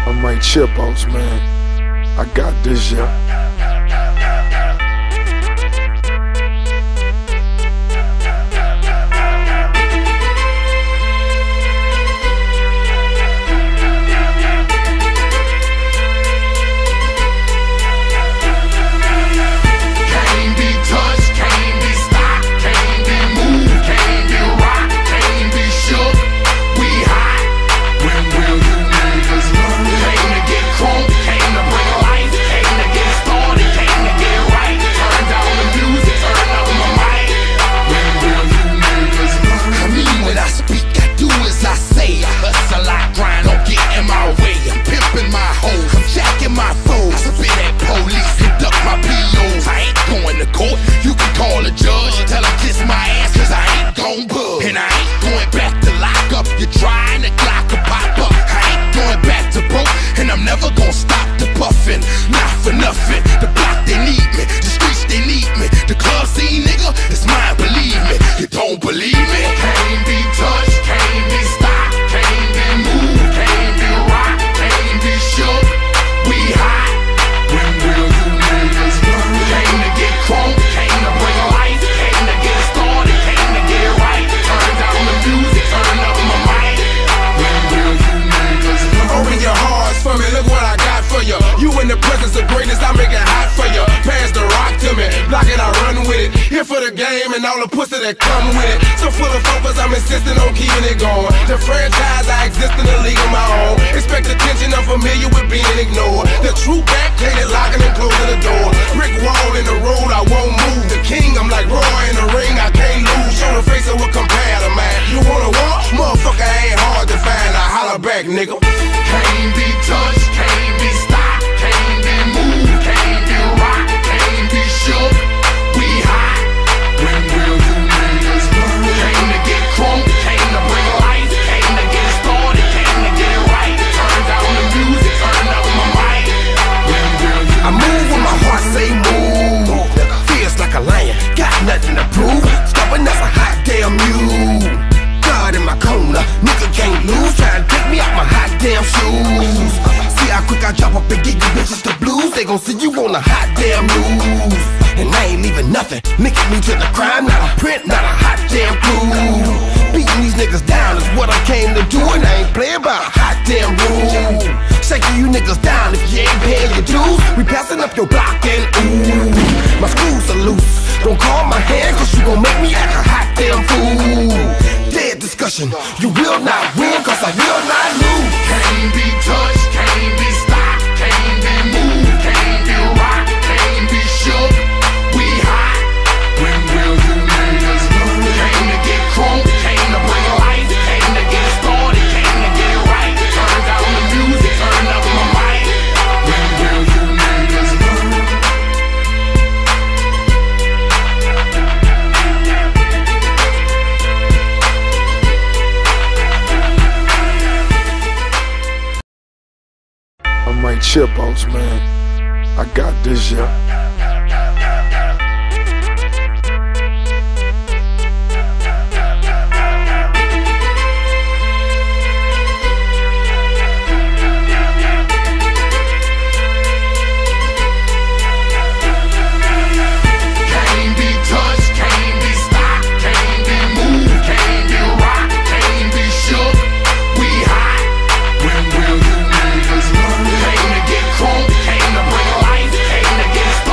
I'm Mike Chipos, man. I got this, yeah. For the game and all the pussy that come with it. So full of focus, I'm insisting on keeping it going. The franchise, I exist in a league of my own. Expect attention, I'm familiar with being ignored. The true back, hated locking and closing the door. Brick wall in the road, I won't move. The king, I'm like Roy in the ring, I can't lose. Show the face of what compare to man. You wanna war? Motherfucker ain't hard to find. I holler back, nigga. Can't be touched, can't be stopped, can't be moved, can't be rocked, can't be shook. We hot. When will you niggas learn? Came to get crunk, came to bring life, came to get started, came to get right. Turn down the music, turn up my mic. When will you I move when my heart say move. Feels like a lion, got nothing to prove. Stubborn as a hot damn mule. God in my corner, nigga can't lose. Trying to take me out my hot damn shoes. See how quick I drop up and get you bitches the blues. They gon' see you on the hot damn news. And I ain't leaving nothing, linking me to the crime. Not a print, not a hot damn clue. Beating these niggas down is what I came to do. And I ain't playing by a hot damn rule. Shaking you niggas down if you ain't paying your dues. We passing up your block and ooh, my screws are loose. Don't call my hand cause you gon' make me act a hot damn fool. Dead discussion, you will not win cause I will not lose. Can't be touched, can't be stopped, can't be moved, can't be rocked, can't be shook. We hot. When will you niggas learn? Came to get crunk, came to bring life, came to get started, came to get right. Turn down the music, turn up my mic. When will you niggas learn? I'm Mike Chipos, man. I got this, yeah. Came to get crunk, came to bring life, came to get started.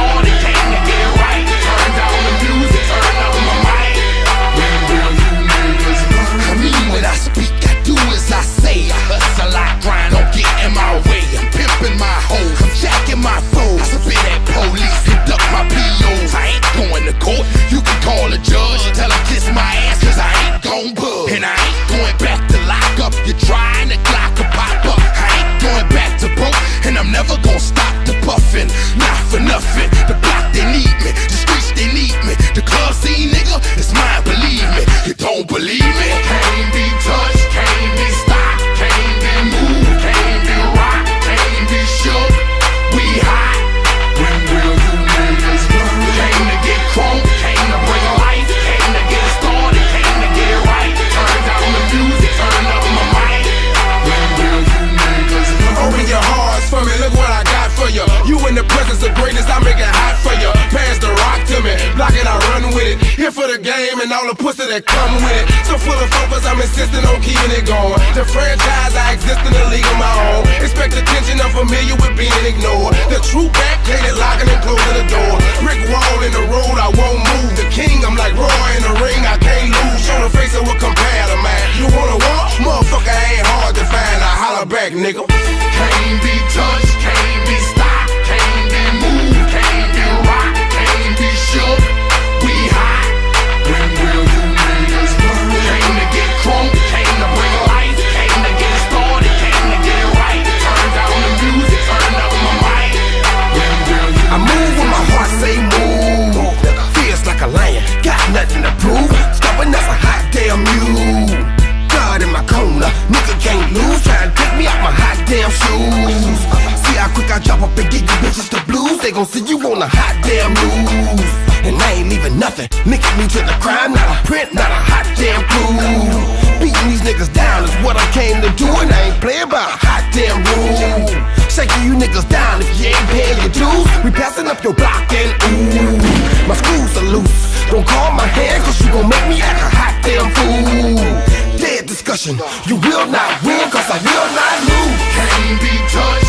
of the game and all the pussy that come with it. So full of focus, I'm insisting on keeping it going. The franchise, I exist in a league of my own. Expect attention, I'm familiar with being ignored. The true back, hated locking and closing the door. Brick wall in the road, I won't move. The king, I'm like Roy in the ring, I can't lose. Show the face of what compare to mine. You wanna walk? Motherfucker ain't hard to find. I holler back, nigga. Can't be touched, can't be stopped, can't be moved, can't be rocked, can't be shook. We hot. When will you niggas learn? Came to get crunk, came to bring life, came to get started, came to get right. Turn down the music, turn up my mic. When will you I move when my heart say move. Feels like a lion, got nothing to prove. Stubborn as a hot damn mule. God in my corner, nigga can't lose. Try to take me out my hot damn shoes. See how quick I drop up and get you bitches the blues. They gon' see you on a hot damn news. And I ain't leaving nothing, linking me to the crime. Not a print, not a hot damn clue. Beating these niggas down is what I came to do. And I ain't playing by a hot damn rule. Shaking you niggas down if you ain't paying your dues. We passing up your block and ooh, my screws are loose. Don't call my hand cause you gon' make me act a hot damn fool. Dead discussion, you will not win cause I will not lose. can't be touched?